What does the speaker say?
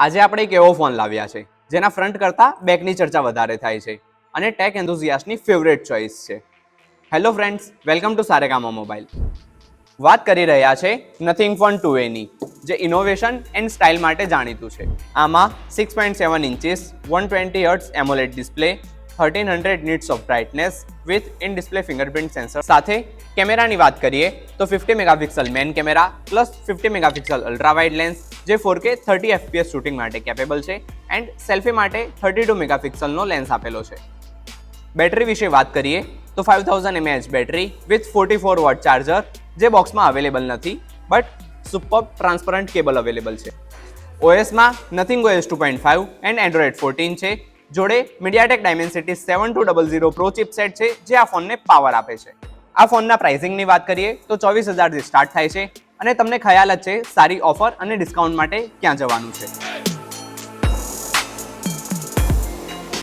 આજે આપણે એક એવો ફોન લાવ્યા છે જેના ફ્રન્ટ કરતાં બેકની ચર્ચા વધારે થાય છે અને ટેક એન્થુઝિયાસ્ટની ફેવરેટ ચોઇસ છે. Hello friends, welcome to Saregama mobile. વાત કરી રહ્યા છે નથિંગ ફોન 2A ની, જે ઇનોવેશન એન્ડ સ્ટાઇલ માટે જાણીતું છે. આમાં 6.7 inches 120 hertz AMOLED display, 1300 nits of brightness with in display fingerprint sensor સાથે કેમેરાની વાત કરીએ તો 50 megapixel main camera plus 50 megapixel ultra wide lens જે 4K 30 FPS શૂટિંગ માટે કેપેબલ છે એન્ડ સેલ્ફી માટે 32 મેગાપિક્સલનો લેન્સ આપેલો છે. બેટરી વિશે વાત કરીએ તો 5000 mAh battery with 44 watt charger જે બોક્સમાં અવેલેબલ નથી but super transparent cable available છે. ઓએસમાં નથિંગ OS 2.5 એન્ડ એન્ડ્રોઇડ 14 છે. જોડે મીડિયાટેક ડાયમેન્સિટી 7200 પ્રો ચિપસેટ છે જે આ ફોનને પાવર આપે છે. આ ફોનના પ્રાઇસિંગની વાત કરીએ તો 24,000 થી સ્ટાર્ટ થાય છે અને તમને ખ્યાલ જ છે સારી ઓફર અને ડિસ્કાઉન્ટ માટે ક્યાં જવાનું છે.